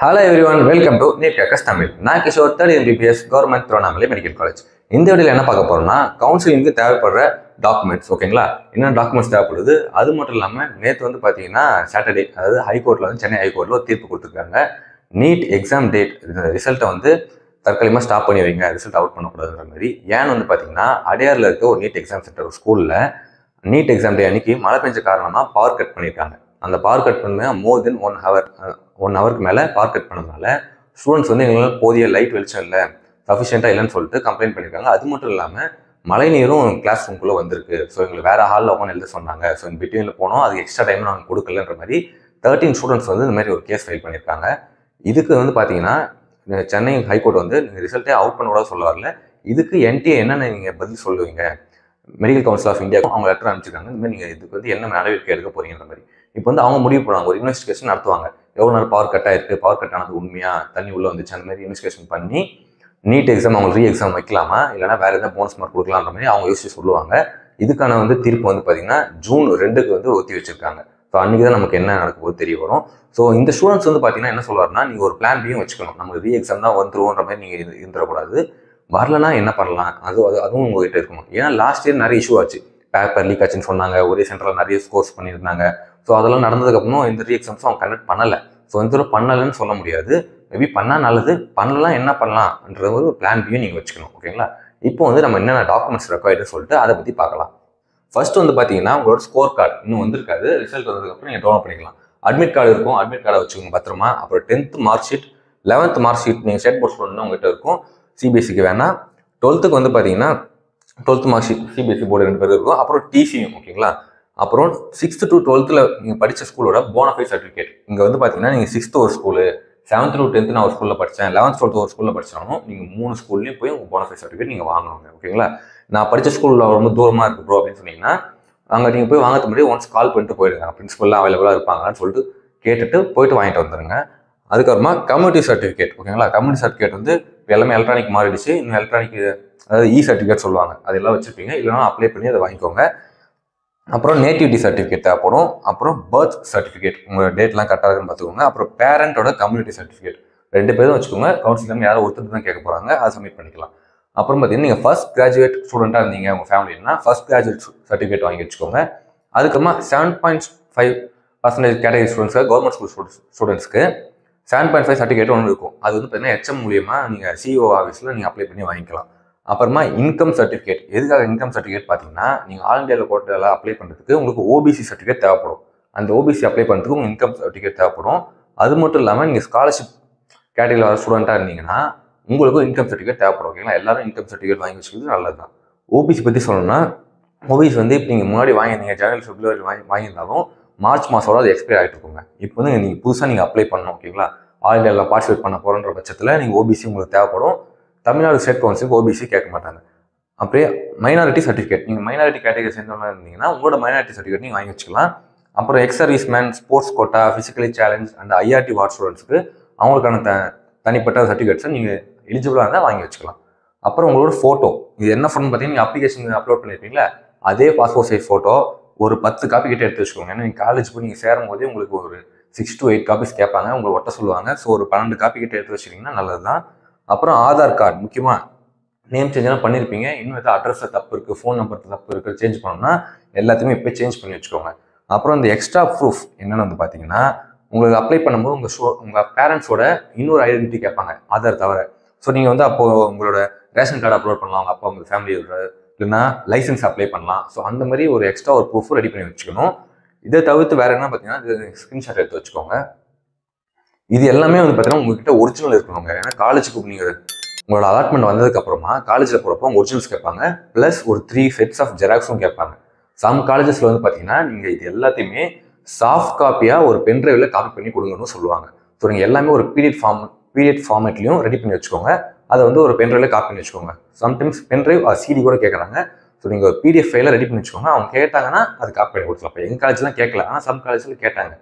Hello everyone, welcome to NEET Crackers Tamil. நான் Kishore, third MBBS government Tiruvannamalai medical college. இந்த வீடியோவில் என்ன பார்க்க போறோம்னா கவுன்சிலிங்க்கு தேவைப்படுற டாக்குமெண்ட்ஸ். ஓகேங்களா, என்ன டாக்குமெண்ட்ஸ் தேவைப்படுது, அது மட்டும் இல்லாமல் நேற்று வந்து பார்த்தீங்கன்னா சாட்டர்டே, அதாவது ஹைகோர்ட்டில் வந்து சென்னை ஹைகோர்ட்டில் ஒரு தீர்ப்பு கொடுத்துருக்காங்க. நீட் எக்ஸாம் டேட் ரிசல்ட்டை வந்து தற்காலிகமாக ஸ்டாப் பண்ணி வைங்க, ரிசல்ட் அவுட் பண்ணக்கூடாதுன்ற மாதிரி. ஏன்னு வந்து பார்த்தீங்கன்னா அடையாரில் இருக்க ஒரு நீட் எக்ஸாம் சென்டர் ஸ்கூலில் நீட் எக்ஸாம் டே அன்னைக்கு மழை பெஞ்ச காரணமாக பவர் கட் பண்ணியிருக்காங்க. அந்த பவர் கட் பண்ண மோர் தென் 1 ஹவருக்கு மேலே பவர் கட் பண்ணதுனால ஸ்டூடெண்ட்ஸ் வந்து எங்களால் போதிய லைட் வெளிச்சம் இல்லை, சஃபிஷியண்ட்டாக இல்லைன்னு சொல்லிட்டு கம்ப்ளைண்ட் பண்ணியிருக்காங்க. அது மட்டும் இல்லாமல் மழை நீரும் கிளாஸ் ரூம்குள்ளே வந்திருக்கு. ஸோ எங்களுக்கு வேறு ஹாலில் உட்காந்து எழுத சொன்னாங்க. ஸோ இந்த பிட்வீனில் போனோம், அதுக்கு எக்ஸ்ட்ரா டைம் நாங்கள் கொடுக்கலன்ற மாதிரி 13 ஸ்டூடெண்ட்ஸ் வந்து இந்த மாதிரி ஒரு கேஸ் ஃபைல் பண்ணியிருக்காங்க. இதுக்கு வந்து பார்த்தீங்கன்னா சென்னை ஹைகோர்ட் வந்து நீங்கள் ரிசல்ட்டே அவுட் பண்ண கூட சொல்ல வரல. இதுக்கு என்டிஏ என்னென்ன நீங்கள் பதில் சொல்லுவீங்க, மெடிக்கல் கவுன்சில் ஆஃப் இந்தியாவுக்கும் அவங்க லெட்டர் அனுப்பிச்சிருக்காங்க. இந்த மாதிரி நீங்கள் இதுக்கு வந்து என்ன நடவடிக்கை எடுக்க போறீங்கிற மாதிரி. இப்போ வந்து அவங்க முடிவு பண்ணுவாங்க, ஒரு இன்வெஸ்டிகேஷன் நடத்துவாங்க. எவ்வளோ நேரம் பவர் கட் ஆயிருக்கு, பவர் கட் ஆனது உண்மையா, தண்ணி உள்ள வந்துச்சு, அந்த மாதிரி இன்வெஸ்டிகேஷன் பண்ணி நீட் எக்ஸாம் அவங்க ரீ எக்ஸாம் வைக்கலாமா, இல்லைனா வேற எதாவது போனஸ் மார்க் கொடுக்கலான்ற மாதிரி அவங்க யோசிச்சு சொல்லுவாங்க. இதுக்கான வந்து தீர்ப்பு வந்து பார்த்தீங்கன்னா ஜூன் 2க்கு வந்து ஒத்தி வச்சிருக்காங்க. ஸோ அன்றைக்கி தான் நமக்கு என்ன நடக்கும் போது தெரிய வரும். ஸோ இந்த ஸ்டூடெண்ட்ஸ் வந்து பார்த்தீங்கன்னா என்ன சொல்லுவாருன்னா, நீங்கள் ஒரு பிளான் பியும் வச்சுக்கணும். நமக்கு ரீ எக்ஸாம் தான் வந்துருவோன்ற மாதிரி நீங்கள் இருந்துடக்கூடாது. வரலன்னா என்ன பண்ணலாம், அதுவும் உங்ககிட்ட இருக்கணும். ஏன்னா லாஸ்ட் இயர் நிறைய இஷ்யூ ஆச்சு, பேப்பர் லீக் ஆச்சுன்னு சொன்னாங்க, ஒரே சென்டரில் நிறைய ஸ்கோர்ஸ் பண்ணியிருந்தாங்க. ஸோ அதெல்லாம் நடந்ததுக்கப்புறம் இந்த ரீ எக்ஸாம்ஸும் அவங்க கண்டக்ட் பண்ணலை. ஸோ இந்த பண்ணலைன்னு சொல்ல முடியாது, மேபி பண்ணால் நல்லது, பண்ணலாம் என்ன பண்ணலாம்ன்ற ஒரு பிளான் பியும் நீங்கள் வச்சுக்கணும். ஓகேங்களா, இப்போ வந்து நம்ம என்னென்ன டாக்குமெண்ட்ஸ் ரெக்வயர்டுன்னு சொல்லிட்டு அதை பற்றி பார்க்கலாம். ஃபர்ஸ்ட் வந்து பார்த்தீங்கன்னா உங்களோட ஸ்கோர் கார்டு இன்னும் வந்திருக்காது, ரிசல்ட் வந்ததுக்கப்புறம் நீங்கள் டவுன்லோட் பண்ணிக்கலாம். அட்மிட் கார்டு இருக்கும், அட்மிட் கார்டை வச்சுக்கோங்க பத்திரமா. அப்புறம் 10th mark sheet, 11th mark sheet நீங்கள் ஸ்டேட் போர்ட் ஸ்டூடெண்ட் உங்ககிட்ட இருக்கும், சிபிஎஸ்சிக்கு வேணாம். 12th வந்து பார்த்தீங்கன்னா 12th mark sheet CBSE board 2 பேர் இருக்கும். அப்புறம் டிசியும். ஓகேங்களா, அப்புறம் 6th to 12th நீங்கள் படித்த ஸ்கூலோட போனஃபைட் சர்டிஃபிகேட். இங்கே வந்து பார்த்தீங்கன்னா நீங்கள் 6th ஒரு ஸ்கூலு, 7th to 10th நான் ஒரு ஸ்கூலில் படித்தேன், 11th 12th ஒரு ஸ்கூலில் படித்தாலும் நீங்கள் 3 ஸ்கூல்லையும் போய் உங்கள் போனஃபைட் சர்டிஃபிகேட் நீங்கள் வாங்கணும். ஓகேங்களா, நான் படித்த ஸ்கூலில் ரொம்ப தூரமாக இருக்குது ப்ரோ அப்படின்னு சொன்னீங்கன்னா அங்கே நீங்கள் போய் வாங்கிறது முன்னாடி ஒன்ஸ் கால் பண்ணிட்டு போயிடுங்க, பிரின்சிபல்லாம் அவைலபிளாக இருப்பாங்கன்னு சொல்லிட்டு கேட்டுட்டு போயிட்டு வாங்கிட்டு வந்துடுங்க. அதுக்கப்புறமா கம்யூனிட்டி சர்டிஃபிகேட். ஓகேங்களா, கம்யூனிட்டி சர்டிஃபிகேட் வந்து எல்லாமே எலக்ட்ரானிக் மாறிடுச்சு, இன்னும் எலக்ட்ரானிக் அதாவது இ சர்டிஃபிகேட் சொல்லுவாங்க, அதெல்லாம் வச்சுருப்பீங்க, இல்லைனா அப்ளை பண்ணி அதை வாங்கிக்கோங்க. அப்புறம் நேட்டிவிட்டி சர்டிஃபிகேட் தேவைப்படும். அப்புறம் பர்த் சர்டிஃபிகேட், உங்கள் டேட்லாம் கரெக்டாக இருக்குன்னு பார்த்துக்கோங்க. அப்புறம் பேரண்டோட கம்யூனிட்டி சர்டிஃபிகேட் 2 பேரும் வச்சுக்கோங்க. கவுன்சிலிங் யாரும் ஒருத்தர் தான் கேட்க போகிறாங்க, அதை சப்மிட் பண்ணிக்கலாம். அப்புறம் பார்த்தீங்கன்னா நீங்கள் ஃபர்ஸ்ட் கிராஜுவேட் ஸ்டூடெண்ட்டாக இருந்தீங்க உங்கள் ஃபேமிலினா ஃபர்ஸ்ட் கிராஜுவேட் சர்டிஃபிகேட் வாங்கி வச்சுக்கோங்க. அதுக்கப்புறமா 7.5% கேட்டகரி ஸ்டூடெண்ட்ஸ்க்கு, கவர்மெண்ட் ஸ்கூல் ஸ்டூடெண்ட்ஸ்க்கு 7.5 சர்டிஃபிகேட் ஒன்று இருக்கும். அது வந்து பார்த்தீங்கன்னா ஹெச்எம் மூலியமாக நீங்கள் சிஓ ஆஃபீஸில் நீங்கள் அப்ளை பண்ணி வாங்கிக்கலாம். அப்புறமா இன்கம் சர்டிஃபிகேட். எதுக்காக இன்கம் சர்டிஃபிகேட் பார்த்தீங்கன்னா நீங்கள் ஆல் இண்டியாவில் கோட்டாவில் அப்ளை பண்ணுறதுக்கு உங்களுக்கு ஓபிசி சர்டிஃபிகேட் தேவைப்படும். அந்த ஓபிசி அப்ளை பண்ணுறதுக்கு உங்களுக்கு இன்கம் சர்டிஃபிகேட் தேவைப்படும். அது மட்டும் இல்லாமல் நீங்கள் ஸ்காலர்ஷிப் கேட்டகரியில் வர ஸ்டூடெண்ட்டாக இருந்தீங்கன்னா உங்களுக்கும் இன்கம் சர்டிஃபிகேட் தேவைப்படும். ஓகேங்களா, எல்லாரும் இன்கம் சர்டிஃபிகேட் வாங்கி வச்சுக்கிறது நல்லது தான். ஓபிசி பற்றி சொல்லணும்னா, ஓபிசி வந்து இப்போ நீங்கள் முன்னாடி வாங்கியிருந்தீங்க, ஜனவரி பிப்ரவரி வாங்கியிருந்தாலும் மார்ச் மாதம் அது எக்ஸ்பைர் ஆகிட்டு இருக்குங்க. இப்போ வந்து நீங்கள் புதுசாக நீங்கள் அப்ளை பண்ணணும். ஓகேங்களா, ஆல் இண்டியாவில் பார்ட்டிசிபேட் பண்ண போகிறன்ற பட்சத்தில் நீங்கள் ஓபிசி உங்களுக்கு தேவைப்படும். தமிழ்நாடு ஸ்டேட் கவுன்சிலுக்கு ஓபிசி கேட்க மாட்டாங்க. அப்படியே மைனாரிட்டி சர்டிஃபிகேட், நீங்கள் மைனாரிட்டி கேட்டகரி சேர்ந்தவங்க இருந்தீங்கன்னா உங்களோட மைனாரிட்டி சர்டிஃபிகேட் நீங்கள் வாங்கி வச்சுக்கலாம். அப்புறம் ex service man, sports quota, physically challenge and IRT ward ஸ்டூடெண்ட்ஸ்க்கு அவங்களுக்கான தனிப்பட்ட சர்டிஃபிகேட்ஸை நீங்கள் எலிஜிபிளாக இருந்தால் வாங்கி வச்சுக்கலாம். அப்புறம் உங்களோட ஃபோட்டோ, இது என்ன ஃபோன் பார்த்தீங்கன்னா நீங்கள் அப்ளிகேஷன் அப்லோட் பண்ணியிருப்பீங்களா, அதே பாஸ்போர்ட் சைஸ் ஃபோட்டோ ஒரு 10 காப்பி கிட்டே எடுத்து வச்சுக்கோங்க. ஏன்னா நீங்கள் காலேஜ் போய் நீங்கள் சேரும் போதே உங்களுக்கு ஒரு 6 to 8 காப்பீஸ் கேட்பாங்க, உங்களை ஒட்ட சொல்லுவாங்க. ஸோ ஒரு 12 காப்பி கிட்டே எடுத்து வச்சிட்டிங்கன்னா நல்லது தான். அப்புறம் ஆதார் கார்டு, முக்கியமாக நேம் சேஞ்செல்லாம் பண்ணியிருப்பீங்க, இன்னும் எதாவது அட்ரஸில் தப்பு இருக்குது, ஃபோன் நம்பர் தப்பு இருக்குது, சேஞ்ச் பண்ணணும்னா எல்லாத்தையுமே இப்போ சேஞ்ச் பண்ணி வச்சுக்கோங்க. அப்புறம் இந்த எக்ஸ்ட்ரா ப்ரூஃப் என்னென்னு வந்து பார்த்தீங்கன்னா, உங்களுக்கு அப்ளை பண்ணும்போது உங்கள் பேரண்ட்ஸோட இன்னொரு ஐடென்டிட்டி கேட்பாங்க ஆதார் தவிர. ஸோ நீங்கள் வந்து அப்போது உங்களோட ரேஷன் கார்டு அப்லோட் பண்ணலாம், உங்கள் அப்பா உங்கள் ஃபேமிலியோட, இல்லைன்னா லைசன்ஸ் அப்ளை பண்ணலாம். ஸோ அந்த மாதிரி ஒரு எக்ஸ்ட்ரா ஒரு ப்ரூஃப் ரெடி பண்ணி வச்சுக்கணும். இதை தவிர்த்து வேறு என்ன பார்த்தீங்கன்னா, இது ஸ்க்ரீன்ஷாட் எடுத்து வச்சுக்கோங்க. இது எல்லாமே வந்து பார்த்தீங்கன்னா உங்ககிட்ட ஒரிஜினல் இருக்கணுங்க. ஏன்னா காலேஜுக்கு நீங்கள் உங்களோட அலாட்மெண்ட் வந்ததுக்கப்புறமா காலேஜில் போகிறப்போ உங்கள் ஒரிஜினல்ஸ் கேட்பாங்க, ப்ளஸ் ஒரு 3 sets ஆஃப் ஜெராக்ஸும் கேட்பாங்க. சம் காலேஜஸில் வந்து பார்த்தீங்கன்னா நீங்கள் இது எல்லாத்தையுமே சாஃப்ட் காப்பியாக ஒரு பென்ட்ரைவில் காப்பி பண்ணி கொடுங்கன்னு சொல்லுவாங்க. ஸோ நீங்கள் எல்லாமே ஒரு பிடிஎஃப் ஃபார்மேட்லையும் ரெடி பண்ணி வச்சுக்கோங்க. அதை வந்து ஒரு பென்ட்ரைவில் காப்பி பண்ணி வச்சுக்கோங்க. சம்டைம்ஸ் பென்ட்ரைவ் சிடி கூட கேட்குறாங்க. ஸோ நீங்கள் ஒரு பிடிஎஃப் ஃபைலை ரெடி பண்ணி வச்சுக்கோங்க. அவங்க கேட்டாங்கன்னா அது காப்பி பண்ணி கொடுத்துலாம். இப்போ எங்கள் காலேஜ்லாம் கேட்கல, ஆனால் சம் காலேஜில் கேட்டாங்க.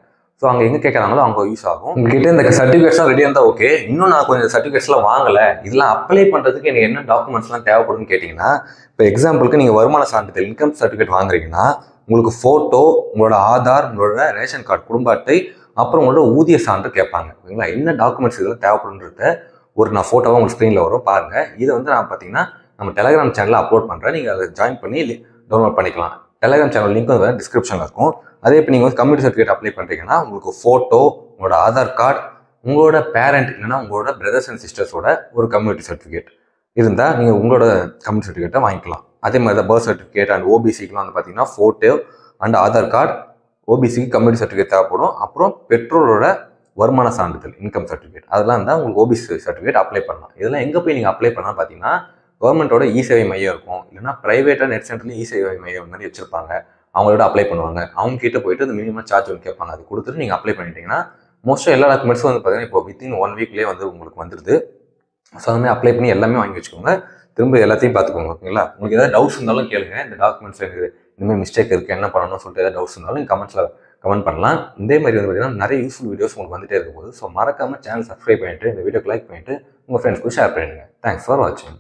ஸோ அங்கே எங்கே கேட்குறாங்களோ அவங்க யூஸ் ஆகும். உங்ககிட்ட இந்த சர்டிஃபிகேட்ஸ்லாம் ரெடியாக இருந்தால் ஓகே. இன்னும் நான் கொஞ்சம் சர்டிஃபிகேட்ஸ்லாம் வாங்கலை, இதெல்லாம் அப்ளை பண்ணுறதுக்கு எனக்கு என்ன டாக்குமெண்ட்ஸ்லாம் தேவைப்படும்னு கேட்டிங்கன்னா, இப்போ எக்ஸாம்பிளுக்கு நீங்கள் வருமான சான்றிதழ் இன்கம் சர்டிஃபிகேட் வாங்குறீங்கன்னா உங்களுக்கு ஃபோட்டோ, உங்களோட ஆதார், உங்களோட ரேஷன் கார்டு, குடும்ப அட்டை, அப்புறம் உங்களோட ஊதிய சான்று கேட்பாங்க. ஓகேங்களா? என்ன டாக்குமெண்ட்ஸ் இதெல்லாம் தேவைப்படுன்றத நான் ஃபோட்டோவாக உங்களுக்கு ஸ்க்ரீனில் வரும் பாருங்கள். இதை நான் பார்த்தீங்கன்னா நம்ம டெலிகிராம் சேனலில் அப்லோட் பண்ணுறேன். நீங்கள் அதை ஜாயின் பண்ணி டவுன்லோட் பண்ணிக்கலாம். டெலிகிராம் சேனல் லிங்க் வந்து டிஸ்கிரிப்ஷனில் இருக்கும். அதே இப்போ நீங்கள் கம்யூனிட்டி சர்டிஃபிகேட் அப்ளை பண்ணுறீங்கன்னா உங்களுக்கு ஃபோட்டோ, உங்களோட ஆதார் கார்டு, உங்களோட பேரண்ட் இல்லைன்னா உங்களோட பிரதர்ஸ் அண்ட் சிஸ்டர்ஸோட ஒரு கம்யூனிட்டி சர்டிஃபிகேட் இருந்தால் நீங்கள் உங்களோட கம்யூனிட்டி சர்டிஃபிகேட்டை வாங்கிக்கலாம். அதே மாதிரி தான் பர்த் சர்டிஃபிகேட் அண்ட் ஓபிசிக்கெலாம் பார்த்தீங்கன்னா ஃபோட்டோ அண்ட் ஆதார் கார்டு, ஓபிசிக்கு கம்யூனிட்டி சர்டிஃபிகேட் தேவைப்படும். அப்புறம் பெற்றோரோட வருமான சான்றிதழ், இன்கம் சர்டிஃபிகேட், அதெல்லாம் இருந்தால் உங்களுக்கு ஓபிசி சர்டிஃபிகேட் அப்ளை பண்ணலாம். இதெல்லாம் எங்கே போய் நீங்கள் அப்ளை பண்ணலாம் பார்த்தீங்கன்னா கவர்மெண்ட்டோட இ-சேவை மையம் இருக்கும், இல்லைன்னா ப்ரைவேட்டாக நெட் சென்டர்லேயும் இ-சேவை மையம் மாதிரி வச்சிருப்பாங்க. அவங்களோட அப்ளை பண்ணுவாங்க. அவங்க கிட்ட போயிட்டு அந்த மினிமம் சார்ஜ் ஒன்று கேட்பாங்க. அது கொடுத்துட்டு நீங்கள் அப்ளை பண்ணிட்டீங்கன்னா மோஸ்ட்டாக எல்லா டாக்குமெண்ட்ஸும் வந்து பார்த்தீங்கன்னா இப்போ வித்தின் 1 வீக்லேயே வந்து உங்களுக்கு வந்துடுது. ஸோ அதுமாதிரி அப்ளை பண்ணி எல்லாமே வாங்கி வச்சுக்கோங்க. திரும்ப எல்லாத்தையும் பார்த்துக்கோங்க. ஓகேங்களா? உங்களுக்கு ஏதாவது டவுட்ஸ் இருந்தாலும் கேளுங்க. இந்த டாக்குமெண்ட்ஸ் எனக்கு இந்தமாதிரி மிஸ்டேக் இருக்குது, என்ன பண்ணணும்னு சொல்லிட்டு ஏதாவது டவுட்ஸ் இருந்தாலும் நீங்கள் கமெண்ட் பண்ணலாம். இதே மாதிரி வந்து பார்த்தீங்கன்னா நிறைய யூஸ்ஃபுல் வீடியோஸ் உங்களுக்கு வந்துட்டே இருக்கும் போது ஸோ மறக்காமல் சேனல் சப்ஸ்கிரைப் பண்ணிட்டு இந்த வீடியோக்கு லைக் பண்ணிட்டு உங்கள் ஃப்ரெண்ட்ஸ்க்கு ஷேர் பண்ணிடுங்க. தேங்க்ஸ் ஃபார் வாட்சிங்.